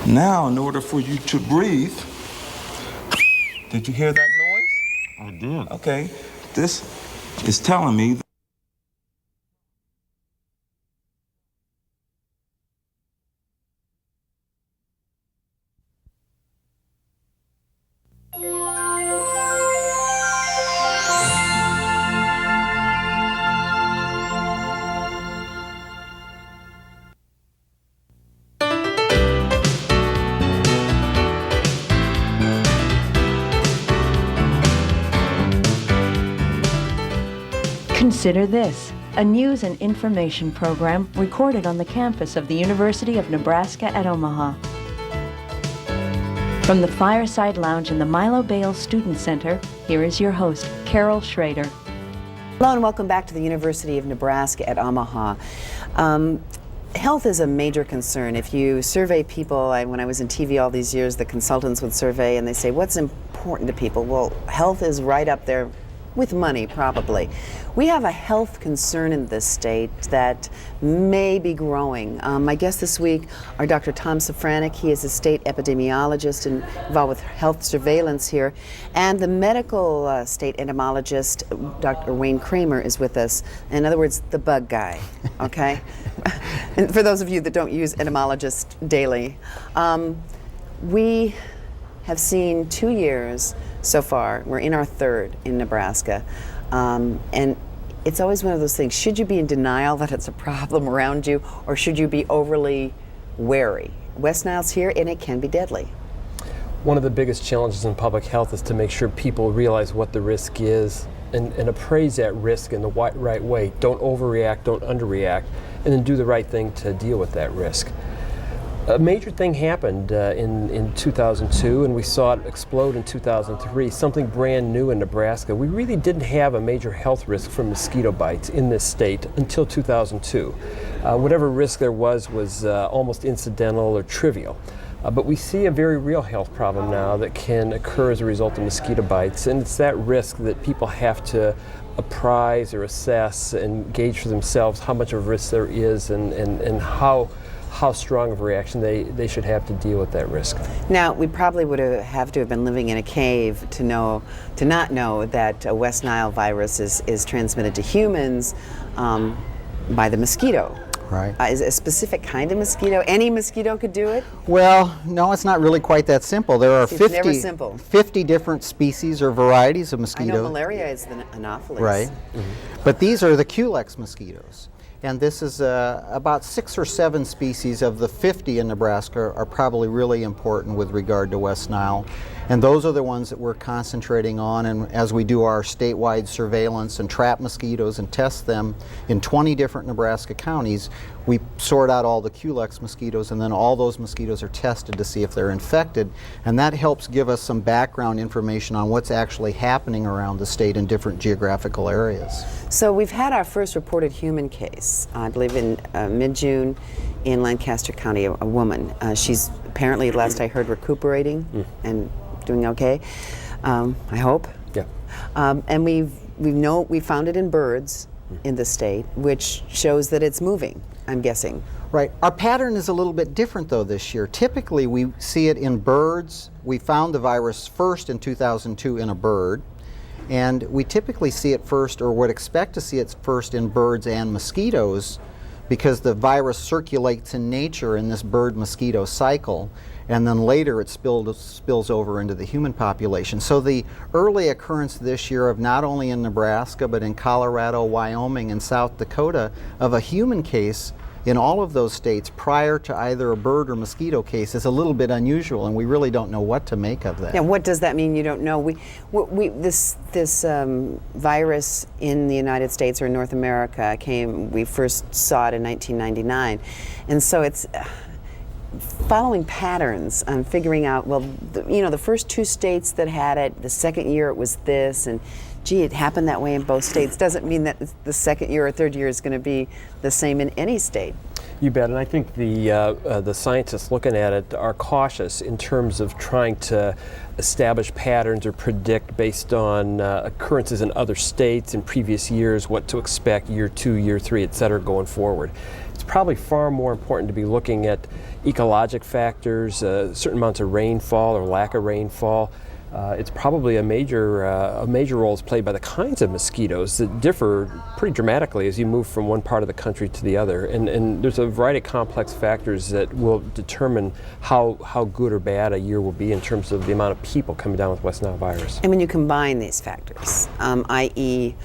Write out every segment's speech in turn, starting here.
Now, in order for you to breathe, did you hear that noise? I did. Okay, this is telling me Consider this, a news and information program recorded on the campus of the University of Nebraska at Omaha. From the Fireside Lounge in the Milo Bale Student Center, here is your host, Carol Schrader. Hello and welcome back to the University of Nebraska at Omaha. Health is a major concern. If you survey people, when I was in TV all these years, the consultants would survey and they say, what's important to people? Well, health is right up there with money, probably. We have a health concern in this state that may be growing. My guest this week are Dr. Tom Safranek. He is a state epidemiologist involved with health surveillance here. And the medical state entomologist, Dr. Wayne Kramer, is with us. In other words, the bug guy, okay? And for those of you that don't use entomologist daily, we have seen 2 years so far. We're in our third in Nebraska. And it's always one of those things. Should you be in denial that it's a problem around you, or should you be overly wary? West Nile's here, and it can be deadly. One of the biggest challenges in public health is to make sure people realize what the risk is and appraise that risk in the right way. Don't overreact, don't underreact, and then do the right thing to deal with that risk. A major thing happened in 2002, and we saw it explode in 2003, something brand new in Nebraska. We really didn't have a major health risk from mosquito bites in this state until 2002. Whatever risk there was almost incidental or trivial. But we see a very real health problem now that can occur as a result of mosquito bites, and it's that risk that people have to apprise or assess and gauge for themselves how much of a risk there is and how strong of a reaction they should have to deal with that risk. Now, we probably would have to have been living in a cave to not know that a West Nile virus is transmitted to humans by the mosquito. Right. Is it a specific kind of mosquito? Any mosquito could do it? Well, no, it's not really quite that simple. There are It's never simple. 50 different species or varieties of mosquitoes. I know malaria is the Anopheles. Right. But these are the Culex mosquitoes. And this is about 6 or 7 species of the 50 in Nebraska are probably really important with regard to West Nile. And those are the ones that we're concentrating on. And as we do our statewide surveillance and trap mosquitoes and test them in 20 different Nebraska counties, we sort out all the Culex mosquitoes, and then all those mosquitoes are tested to see if they're infected. And that helps give us some background information on what's actually happening around the state in different geographical areas. So we've had our first reported human case, I believe in mid-June in Lancaster County, a woman. She's apparently, last I heard, recuperating and doing okay, I hope. Yeah. And we found it in birds in the state, which shows that it's moving, I'm guessing. Right. Our pattern is a little bit different though this year. Typically we see it in birds. We found the virus first in 2002 in a bird, and we typically see it first, or would expect to see it first, in birds and mosquitoes, because the virus circulates in nature in this bird-mosquito cycle, and then later it spills over into the human population. So the early occurrence this year of, not only in Nebraska but in Colorado, Wyoming, and South Dakota, of a human case in all of those states prior to either a bird or mosquito case is a little bit unusual, and we really don't know what to make of that. Yeah, what does that mean? You don't know. This virus in the United States or North America we first saw it in 1999, and so it's following patterns and figuring out, well, the first 2 states that had it, the second year it was this, and gee, it happened that way in both states. Doesn't mean that the second year or third year is going to be the same in any state. You bet, and I think the scientists looking at it are cautious in terms of trying to establish patterns or predict based on occurrences in other states in previous years, what to expect year 2, year 3, et cetera, going forward. It's probably far more important to be looking at ecologic factors, certain amounts of rainfall or lack of rainfall. It's probably a major role is played by the kinds of mosquitoes that differ pretty dramatically as you move from one part of the country to the other. And there's a variety of complex factors that will determine how good or bad a year will be in terms of the amount of people coming down with West Nile virus. And when you combine these factors, i.e.,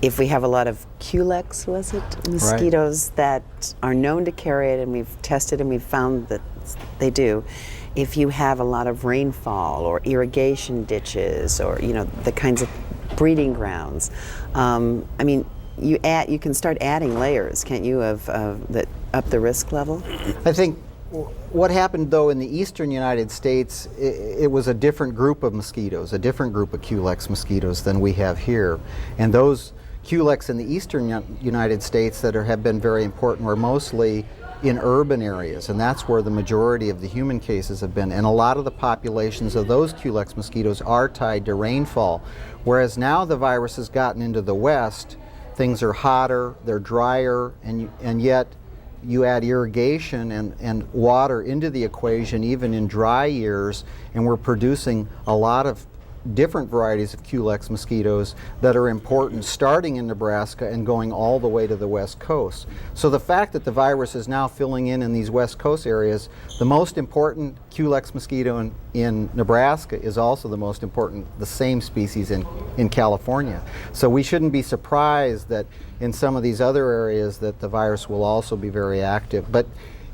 if we have a lot of Culex, was it, mosquitoes that are known to carry it, and we've tested and we've found that they do, if you have a lot of rainfall or irrigation ditches or the kinds of breeding grounds, I mean, you can start adding layers, can't you, that up the risk level? I think what happened though in the eastern United States, it was a different group of mosquitoes, a different group of Culex mosquitoes than we have here, and those Culex in the eastern United States that have been very important were mostly in urban areas, and that's where the majority of the human cases have been. And a lot of the populations of those Culex mosquitoes are tied to rainfall. Whereas now the virus has gotten into the west, things are hotter, they're drier, and yet you add irrigation and water into the equation even in dry years, and we're producing a lot of different varieties of Culex mosquitoes that are important starting in Nebraska and going all the way to the west coast. So the fact that the virus is now filling in these west coast areas, the most important Culex mosquito in Nebraska is also the most important, the same species in California. So we shouldn't be surprised that in some of these other areas that the virus will also be very active. But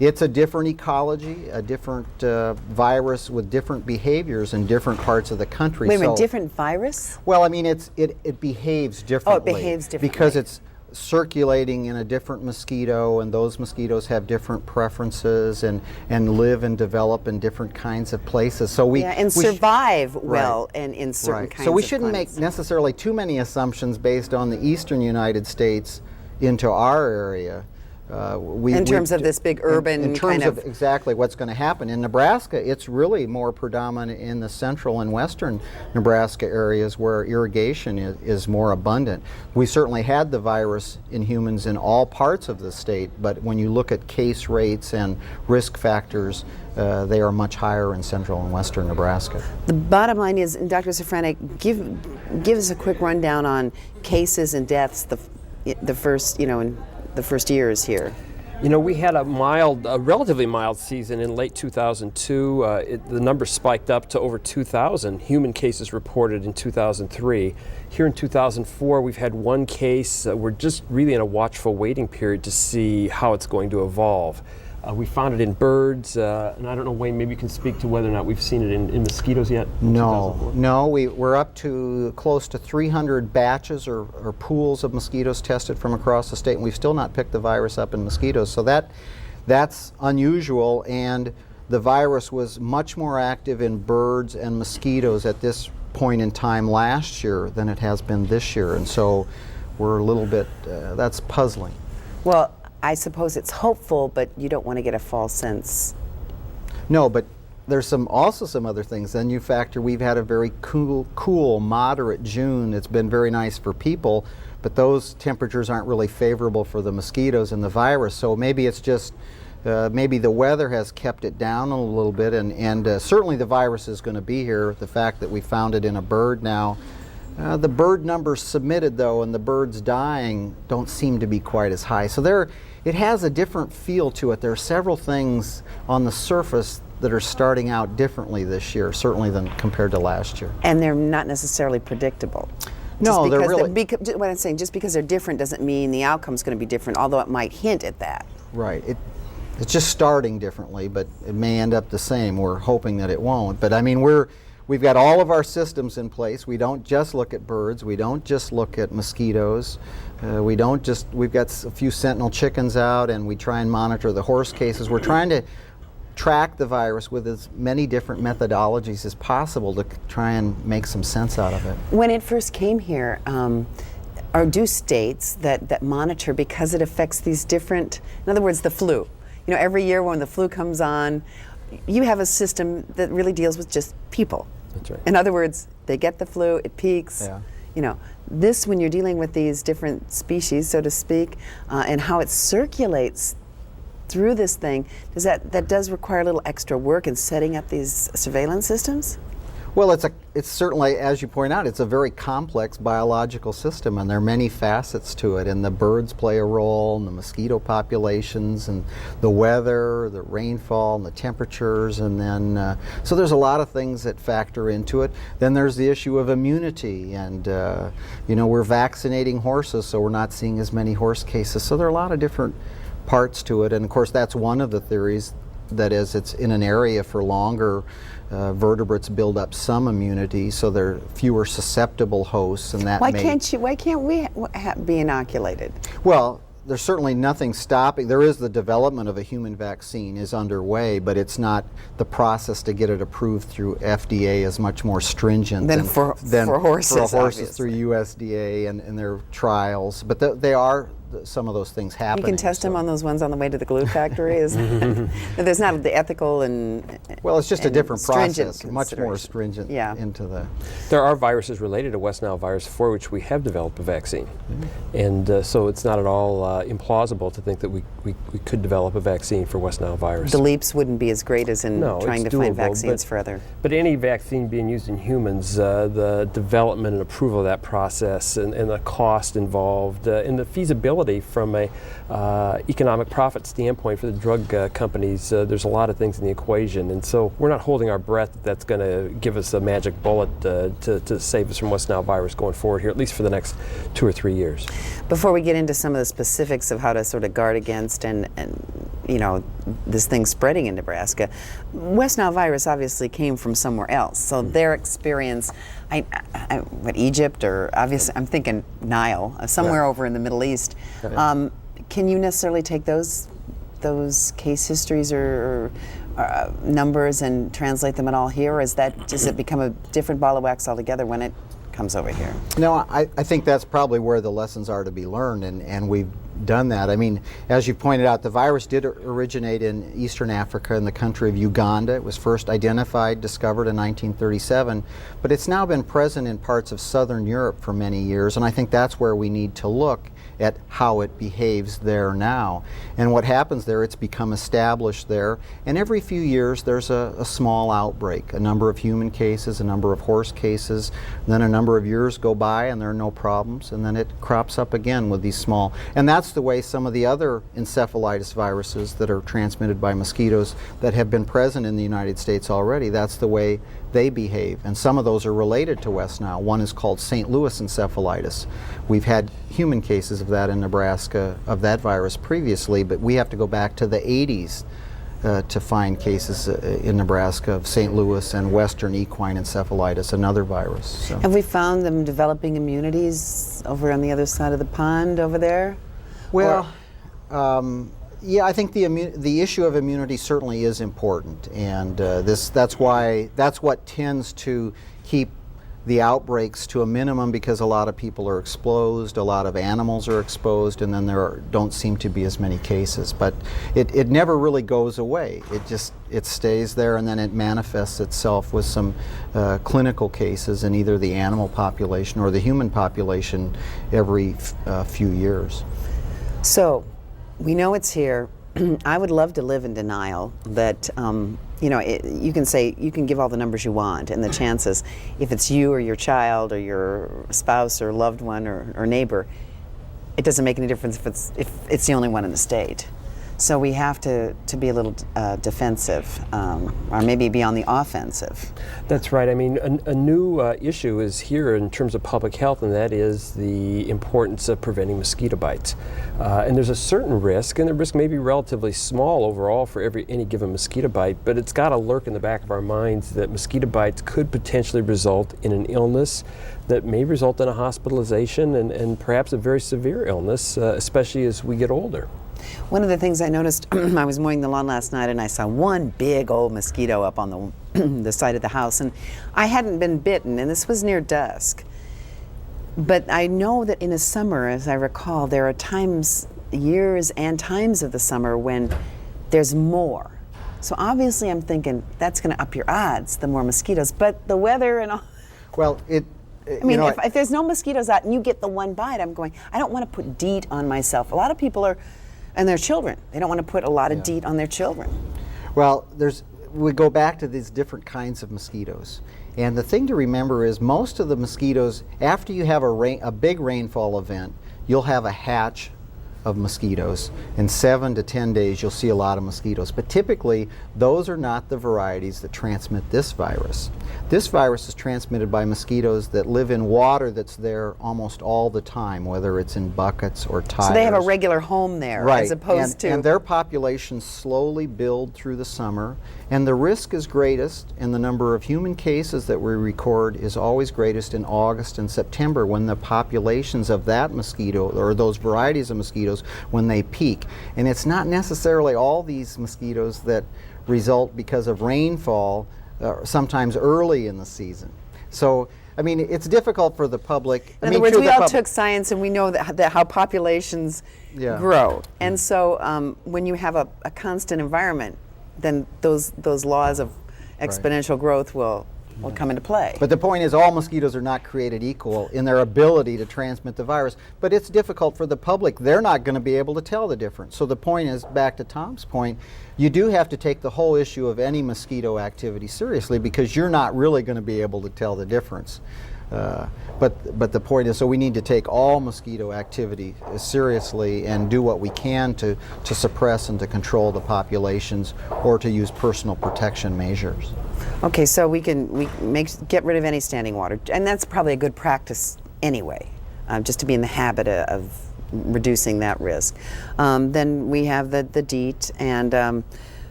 it's a different ecology, a different virus with different behaviors in different parts of the country. Wait a minute, different virus? Well, I mean, it behaves differently. Oh, it behaves differently. Because it's circulating in a different mosquito, and those mosquitoes have different preferences and live and develop in different kinds of places. So survive well and in certain kinds of So we shouldn't climates. make necessarily too many assumptions based on the eastern United States into our area. In terms of this big urban in terms of exactly what's going to happen. In Nebraska, it's really more predominant in the central and western Nebraska areas where irrigation is more abundant. We certainly had the virus in humans in all parts of the state, but when you look at case rates and risk factors, they are much higher in central and western Nebraska. The bottom line is, and Dr. Safranek, give us a quick rundown on cases and deaths the first years here. You know, we had a relatively mild season in late 2002. The numbers spiked up to over 2,000 human cases reported in 2003. Here in 2004, we've had one case. We're just really in a watchful waiting period to see how it's going to evolve. We found it in birds, and I don't know, Wayne, maybe you can speak to whether or not we've seen it in mosquitoes yet? No, we're up to close to 300 batches or pools of mosquitoes tested from across the state, and we've still not picked the virus up in mosquitoes. So that's unusual, and the virus was much more active in birds and mosquitoes at this point in time last year than it has been this year, and so we're a little bit, that's puzzling. Well, I suppose it's hopeful, but you don't want to get a false sense. No, but there's also some other things. Then you factor, we've had a very cool, moderate June. It's been very nice for people, but those temperatures aren't really favorable for the mosquitoes and the virus. So maybe it's just, maybe the weather has kept it down a little bit, and certainly the virus is going to be here. The fact that we found it in a bird now. The bird numbers submitted, though, and the birds dying don't seem to be quite as high. So it has a different feel to it. There are several things on the surface that are starting out differently this year, certainly than compared to last year. And they're not necessarily predictable. No, they're really... What I'm saying, just because they're different doesn't mean the outcome's going to be different, although it might hint at that. Right. It's just starting differently, but it may end up the same. We're hoping that it won't. But I mean, we've got all of our systems in place. We don't just look at birds. We don't just look at mosquitoes. We've got a few sentinel chickens out, and we try and monitor the horse cases. We're trying to track the virus with as many different methodologies as possible to try and make some sense out of it. When it first came here, or do states that monitor because it affects these different, in other words, the flu. You know, every year when the flu comes on, you have a system that really deals with just people. That's right. In other words, they get the flu, it peaks. Yeah. You know, this, when you're dealing with these different species, so to speak, and how it circulates through this thing, that does require a little extra work in setting up these surveillance systems? Well, it's certainly, as you point out, it's a very complex biological system, and there are many facets to it. And the birds play a role, and the mosquito populations, and the weather, the rainfall, and the temperatures, and then so there's a lot of things that factor into it. Then there's the issue of immunity, and you know, we're vaccinating horses, so we're not seeing as many horse cases. So there are a lot of different parts to it, and of course that's one of the theories. That is, it's in an area for longer. Vertebrates build up some immunity, so there are fewer susceptible hosts, and that Why can't we be inoculated? Well, there's certainly nothing stopping. There is the development of a human vaccine is underway, but it's not, the process to get it approved through FDA is much more stringent than for horses, obviously. through USDA and their trials. But they are some of those things happening. You can test them on those ones on the way to the glue factory. There's not the ethical and well, it's just a different process, much more consideration. stringent into the. There are viruses related to West Nile virus for which we have developed a vaccine, and so it's not at all implausible to think that we could develop a vaccine for West Nile virus. The leaps wouldn't be as great as in trying to it's find doable, vaccines for other. But any vaccine being used in humans, the development and approval of that process, and the cost involved, and the feasibility from a economic profit standpoint for the drug companies, there's a lot of things in the equation, and so we're not holding our breath that's going to give us a magic bullet to save us from West Nile virus going forward here, at least for the next 2 or 3 years. Before we get into some of the specifics of how to sort of guard against and you know, this thing spreading in Nebraska, West Nile virus obviously came from somewhere else. So their experience, what, Egypt, or obviously I'm thinking Nile, somewhere over in the Middle East. Can you necessarily take those case histories or numbers and translate them at all here, or does it become a different ball of wax altogether when it comes over here? No, I think that's probably where the lessons are to be learned, and we've done that. I mean, as you pointed out, the virus did originate in Eastern Africa in the country of Uganda. It was first identified, discovered in 1937, but it's now been present in parts of Southern Europe for many years, and I think that's where we need to look at how it behaves there now. And what happens there, it's become established there, and every few years there's a small outbreak, a number of human cases, a number of horse cases, then a number of years go by and there are no problems, and then it crops up again with these small, and that's the way some of the other encephalitis viruses that are transmitted by mosquitoes that have been present in the United States already, that's the way they behave. And some of those are related to West Nile. One is called St. Louis encephalitis. We've had human cases of that in Nebraska, of that virus previously, but we have to go back to the 80s to find cases in Nebraska of St. Louis and Western equine encephalitis, another virus. So. Have we found them developing immunities over on the other side of the pond over there? Well, yeah, I think the issue of immunity certainly is important, and that's what tends to keep the outbreaks to a minimum, because a lot of people are exposed, a lot of animals are exposed, and then don't seem to be as many cases. But it never really goes away. It stays there, and then it manifests itself with some clinical cases in either the animal population or the human population every few years. So, we know it's here. I would love to live in denial that, you know, you can give all the numbers you want, and the chances, if it's you or your child or your spouse or loved one or neighbor, it doesn't make any difference if it's the only one in the state. So we have to be a little defensive, or maybe be on the offensive. That's right. I mean, a new issue is here in terms of public health, and that is the importance of preventing mosquito bites. And there's a certain risk, and the risk may be relatively small overall for any given mosquito bite, but it's got to lurk in the back of our minds that mosquito bites could potentially result in an illness that may result in a hospitalization and perhaps a very severe illness, especially as we get older. One of the things I noticed, I was mowing the lawn last night and I saw one big old mosquito up on the side of the house, and I hadn't been bitten, and this was near dusk. But I know that in the summer, as I recall, there are times, years and times of the summer when there's more. So obviously I'm thinking that's going to up your odds, the more mosquitoes. But the weather and all, Well, I mean, if there's no mosquitoes out and you get the one bite, I'm going, I don't want to put DEET on myself. A lot of people are, and their children, they don't want to put a lot of DEET on their children. Well, we go back to these different kinds of mosquitoes. And the thing to remember is most of the mosquitoes, after you have a big rainfall event, you'll have a hatch of mosquitoes. In 7 to 10 days, you'll see a lot of mosquitoes. But typically, those are not the varieties that transmit this virus. This virus is transmitted by mosquitoes that live in water that's there almost all the time, whether it's in buckets or tires. So they have a regular home there, right. as opposed to... And their populations slowly build through the summer, and the risk is greatest, and the number of human cases that we record is always greatest in August and September, when the populations of that mosquito, or those varieties of mosquitoes, when they peak. And it's not necessarily all these mosquitoes that result because of rainfall, sometimes early in the season. So, I mean, it's difficult for the public. In other words, we all took science and we know that how populations grow. And so when you have a constant environment, then those laws of exponential growth will come into play. But the point is, all mosquitoes are not created equal in their ability to transmit the virus. But it's difficult for the public. They're not going to be able to tell the difference. So the point is, back to Tom's point, you do have to take the whole issue of any mosquito activity seriously, because you're not really going to be able to tell the difference. But the point is, so we need to take all mosquito activity seriously and do what we can to suppress and to control the populations, or to use personal protection measures. Okay, so we get rid of any standing water, and that's probably a good practice anyway, just to be in the habit of reducing that risk. Then we have the DEET, and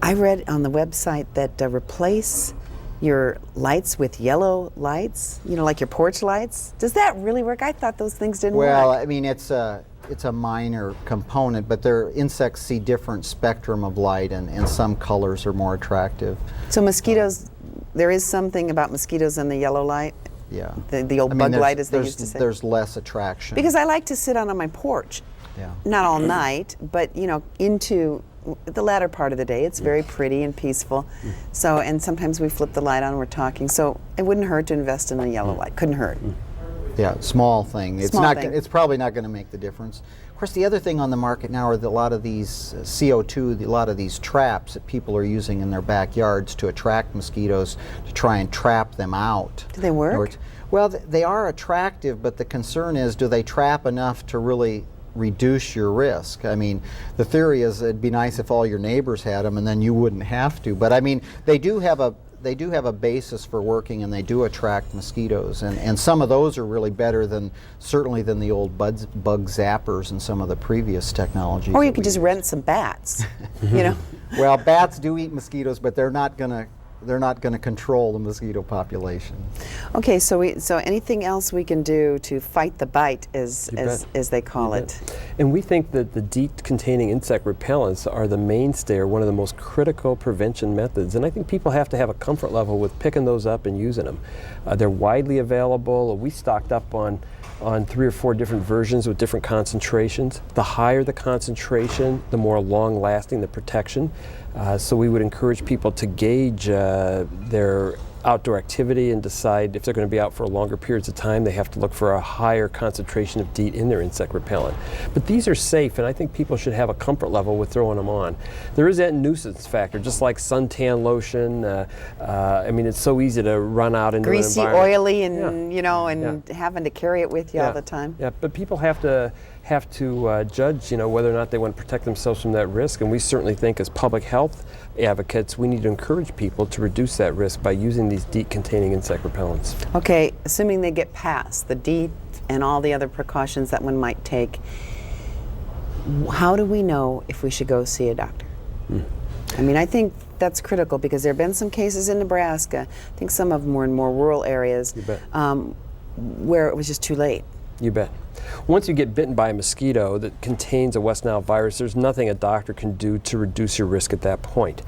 I read on the website that replace your lights with yellow lights, like your porch lights. Does that really work? I thought those things didn't work. Well, I mean, it's a minor component, but insects see different spectrum of light, and some colors are more attractive. So mosquitoes, there is something about mosquitoes and the yellow light? Yeah. The old bug light, as they used to say? There's less attraction. Because I like to sit on my porch, not all night, but into the latter part of the day. It's very pretty and peaceful. So, and sometimes we flip the light on and we're talking. So it wouldn't hurt to invest in a yellow light. Couldn't hurt. Yeah, small thing. Small thing. It's probably not going to make the difference. Of course, the other thing on the market now are a lot of these CO2, a lot of these traps that people are using in their backyards to attract mosquitoes, to try and trap them out. Do they work? Well, they are attractive, but the concern is, do they trap enough to really reduce your risk? I mean, the theory is it'd be nice if all your neighbors had them and then you wouldn't have to. But I mean, they do have a basis for working, and they do attract mosquitoes, and some of those are really better than the old bug zappers and some of the previous technologies. Or you could just rent some bats, Well, bats do eat mosquitoes, but they're not going to control the mosquito population. Okay, so anything else we can do to fight the bite, as they call it? And we think that the DEET-containing insect repellents are the mainstay, or one of the most critical prevention methods. And I think people have to have a comfort level with picking those up and using them. They're widely available. We stocked up on 3 or 4 different versions with different concentrations. The higher the concentration, the more long-lasting the protection. So we would encourage people to gauge their outdoor activity and decide if they're going to be out for longer periods of time. They have to look for a higher concentration of DEET in their insect repellent. But these are safe, and I think people should have a comfort level with throwing them on. There is that nuisance factor, just like suntan lotion. I mean, it's so easy to run out into greasy, an environment. oily, and having to carry it with you all the time. Yeah, but people have to judge, whether or not they want to protect themselves from that risk. And we certainly think, as public health advocates, we need to encourage people to reduce that risk by using these DEET-containing insect repellents. Okay, assuming they get past the DEET and all the other precautions that one might take, how do we know if we should go see a doctor? I mean, I think that's critical, because there have been some cases in Nebraska, I think some of them were in more rural areas, where it was just too late. You bet. Once you get bitten by a mosquito that contains a West Nile virus, there's nothing a doctor can do to reduce your risk at that point.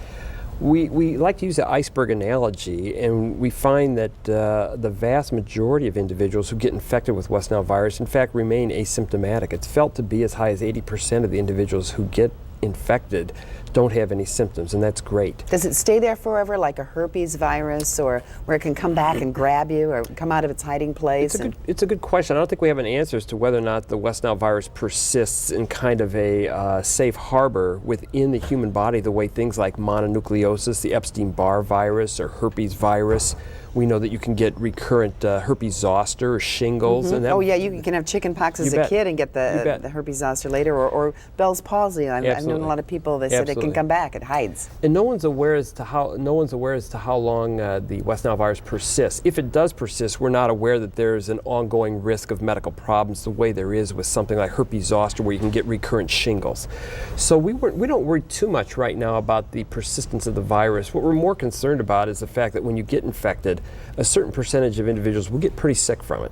We like to use the iceberg analogy, and we find that the vast majority of individuals who get infected with West Nile virus, in fact, remain asymptomatic. It's felt to be as high as 80% of the individuals who get infected don't have any symptoms, and that's great. Does it stay there forever, like a herpes virus, or where it can come back and grab you, or come out of its hiding place? It's a good question. I don't think we have an answer as to whether or not the West Nile virus persists in kind of a safe harbor within the human body, the way things like mononucleosis, the Epstein-Barr virus, or herpes virus. We know that you can get recurrent herpes zoster or shingles. And that, Oh yeah, you can have chicken pox as You a bet. kid and get You bet. the herpes zoster later, or Bell's palsy. I've known Absolutely. a lot of people. They said it can Absolutely. come back. It hides. And no one's aware as to how long the West Nile virus persists. If it does persist, we're not aware that there's an ongoing risk of medical problems the way there is with something like herpes zoster, where you can get recurrent shingles. So we don't worry too much right now about the persistence of the virus. What we're more concerned about is the fact that when you get infected, a certain percentage of individuals will get pretty sick from it.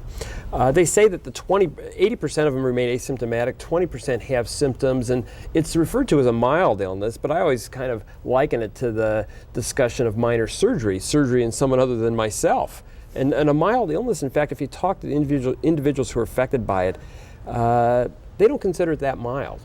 They say that 80% of them remain asymptomatic, 20% have symptoms, and it's referred to as a mild illness, but I always kind of liken it to the discussion of minor surgery in someone other than myself. And a mild illness, in fact, if you talk to the individuals who are affected by it, they don't consider it that mild.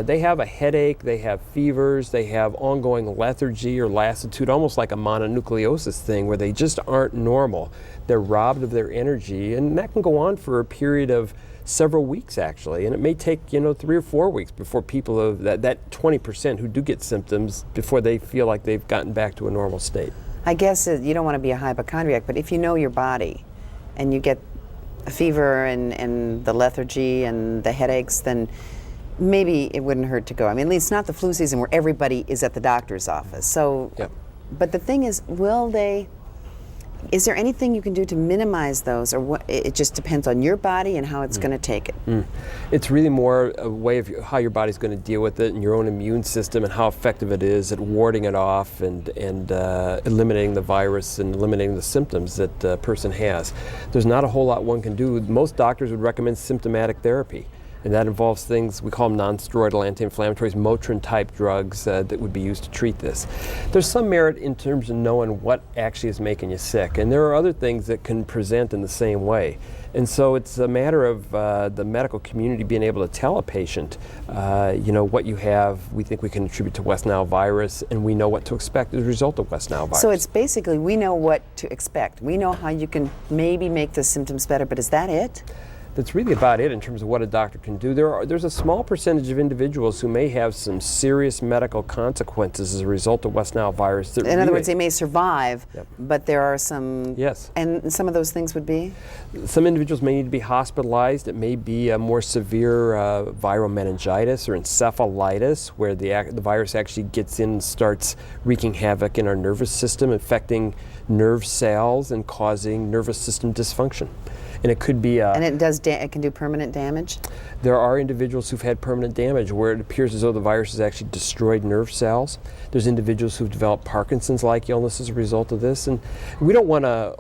They have a headache, they have fevers, they have ongoing lethargy or lassitude, almost like a mononucleosis thing where they just aren't normal. They're robbed of their energy, and that can go on for a period of several weeks actually, and it may take 3 or 4 weeks before people of that 20% who do get symptoms before they feel like they've gotten back to a normal state. I guess you don't want to be a hypochondriac, but if you know your body, and you get a fever and the lethargy and the headaches, then maybe it wouldn't hurt to go. I mean, at least not the flu season where everybody is at the doctor's office. So, Yep. But the thing is, is there anything you can do to minimize those, or what? It just depends on your body and how it's going to take it. It's really more a way of how your body's going to deal with it and your own immune system and how effective it is at warding it off and eliminating the virus and eliminating the symptoms that a person has. There's not a whole lot one can do. Most doctors would recommend symptomatic therapy. And that involves things, we call them non-steroidal anti-inflammatories, Motrin-type drugs that would be used to treat this. There's some merit in terms of knowing what actually is making you sick. And there are other things that can present in the same way. And so it's a matter of the medical community being able to tell a patient, what you have, we think we can attribute to West Nile virus, and we know what to expect as a result of West Nile virus. So it's basically, we know what to expect. We know how you can maybe make the symptoms better, but is that it? That's really about it in terms of what a doctor can do. There's a small percentage of individuals who may have some serious medical consequences as a result of West Nile virus. In other words, they may survive, Yep. but there are some... Yes. And some of those things would be? Some individuals may need to be hospitalized. It may be a more severe viral meningitis or encephalitis, where the virus actually gets in and starts wreaking havoc in our nervous system, affecting nerve cells and causing nervous system dysfunction. And it could be And it can do permanent damage? There are individuals who've had permanent damage where it appears as though the virus has actually destroyed nerve cells. There's individuals who've developed Parkinson's-like illness as a result of this. And we don't want to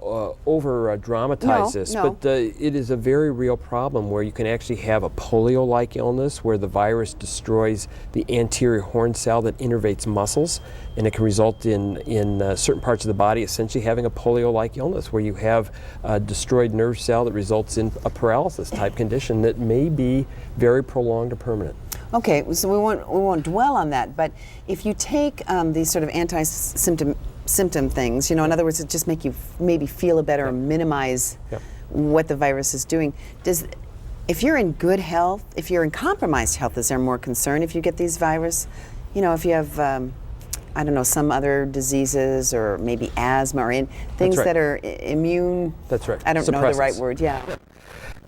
over-dramatize this, No. but it is a very real problem where you can actually have a polio-like illness where the virus destroys the anterior horn cell that innervates muscles, and it can result in certain parts of the body essentially having a polio-like illness where you have a destroyed nerve cell that results in a paralysis-type condition that may be very prolonged or permanent. Okay, so we won't dwell on that, but if you take these sort of anti-symptom things, in other words, it just make you maybe feel better or minimize what the virus is doing. If you're in good health, if you're in compromised health, is there more concern if you get these virus? If you have some other diseases or maybe asthma or things right. that are immune. That's right. I don't know the Suppressants. right word. Yeah.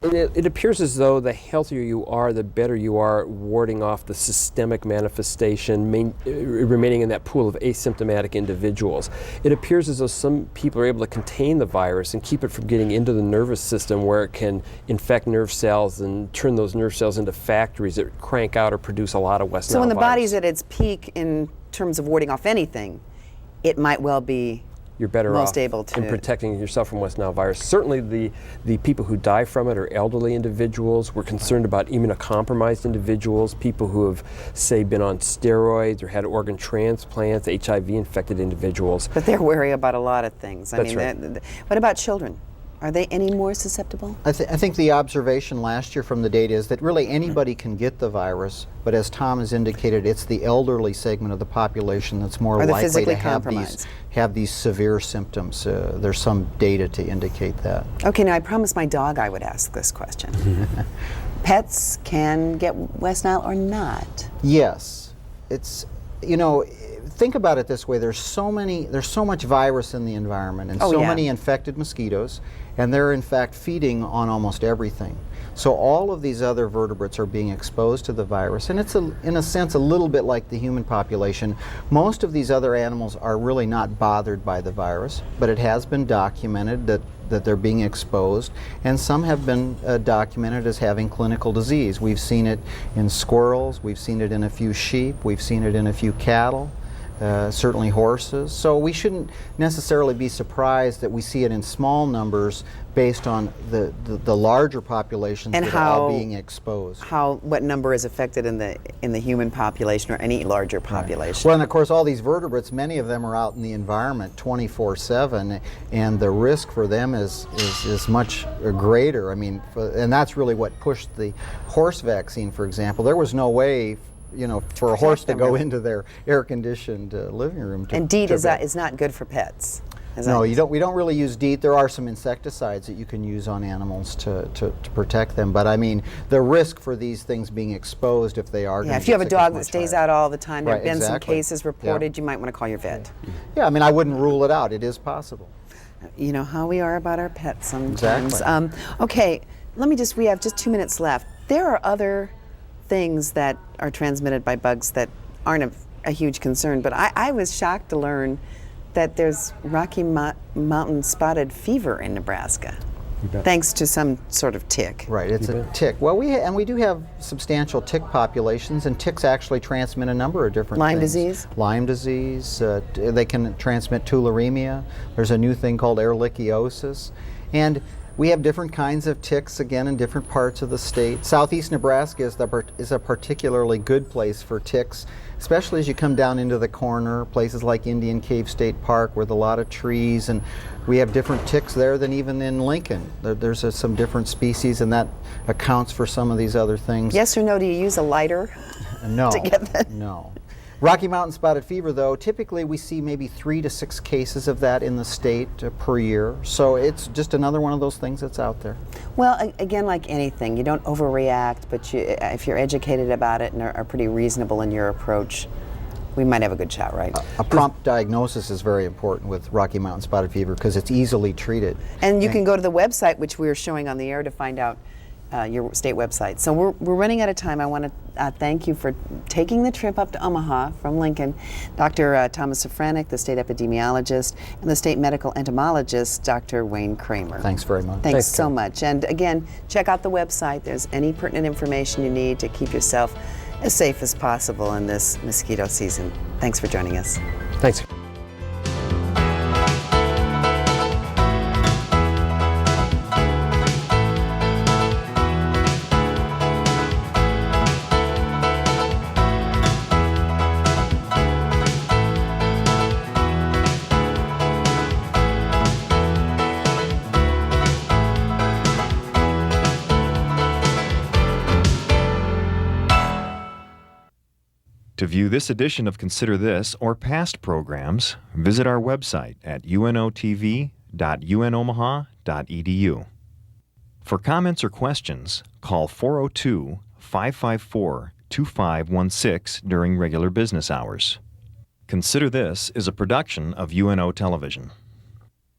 It appears as though the healthier you are, the better you are at warding off the systemic manifestation, remaining in that pool of asymptomatic individuals. It appears as though some people are able to contain the virus and keep it from getting into the nervous system where it can infect nerve cells and turn those nerve cells into factories that crank out or produce a lot of West Nile So when the virus. body's at its peak in terms of warding off anything, it might well be you're better Most off able to- in protecting yourself from West Nile virus. Certainly the people who die from it are elderly individuals. We're concerned about immunocompromised individuals, people who have, say, been on steroids or had organ transplants, HIV-infected individuals. But they're wary about a lot of things. That's right. What about children? Are they any more susceptible? I think the observation last year from the data is that really anybody can get the virus, but as Tom has indicated, it's the elderly segment of the population that's more Or the likely physically to compromised. have these severe symptoms. There's some data to indicate that. Okay, now I promised my dog I would ask this question. Pets can get West Nile or not? Yes, it's, you know, think about it this way: there's so much virus in the environment, and Oh, so yeah. many infected mosquitoes, and they're in fact feeding on almost everything. So all of these other vertebrates are being exposed to the virus, and it's in a sense a little bit like the human population. Most of these other animals are really not bothered by the virus, but it has been documented that they're being exposed, and some have been documented as having clinical disease. We've seen it in squirrels, we've seen it in a few sheep, we've seen it in a few cattle. Certainly horses. So we shouldn't necessarily be surprised that we see it in small numbers based on the larger populations And that are all being exposed. What number is affected in the human population or any larger population? Well, and of course all these vertebrates, many of them are out in the environment 24/7, and the risk for them is much greater. I mean, and that's really what pushed the horse vaccine, for example. There was no way, you know, for a horse to them, go really. into their air-conditioned living room. And DEET to is not good for pets. Is No, that- we don't really use DEET. There are some insecticides that you can use on animals to protect them. But I mean, the risk for these things being exposed, if they are Yeah, gonna if you have a get sick, dog is that much stays higher. out all the time, there have Right, been some exactly. cases reported, you might want to call your vet. Yeah, I mean, I wouldn't rule it out. It is possible. You know how we are about our pets sometimes. Exactly. Okay, we have just 2 minutes left. There are other things that are transmitted by bugs that aren't a huge concern, but I was shocked to learn that there's Rocky Mountain spotted fever in Nebraska, thanks to some sort of tick. Right, it's a tick. Well, we do have substantial tick populations, and ticks actually transmit a number of different Lyme things. disease? Lyme disease. They can transmit tularemia. There's a new thing called ehrlichiosis, and we have different kinds of ticks, again, in different parts of the state. Southeast Nebraska is a particularly good place for ticks, especially as you come down into the corner, places like Indian Cave State Park with a lot of trees, and we have different ticks there than even in Lincoln. There's some different species, and that accounts for some of these other things. Yes or no, do you use a lighter? No, to get that? no. Rocky Mountain spotted fever, though, typically we see maybe 3 to 6 cases of that in the state per year. So it's just another one of those things that's out there. Well, again, like anything, you don't overreact, but if you're educated about it and are pretty reasonable in your approach, we might have a good shot, right? A prompt diagnosis is very important with Rocky Mountain spotted fever because it's easily treated. And you can go to the website, which we were showing on the air, to find out your state website. So we're running out of time. I want to thank you for taking the trip up to Omaha from Lincoln, Dr. Thomas Safranek, the state epidemiologist, and the state medical entomologist, Dr. Wayne Kramer. Thanks very much. Thanks so much. And again, check out the website. There's any pertinent information you need to keep yourself as safe as possible in this mosquito season. Thanks for joining us. Thanks. To view this edition of Consider This or past programs, visit our website at unotv.unomaha.edu. For comments or questions, call 402-554-2516 during regular business hours. Consider This is a production of UNO Television.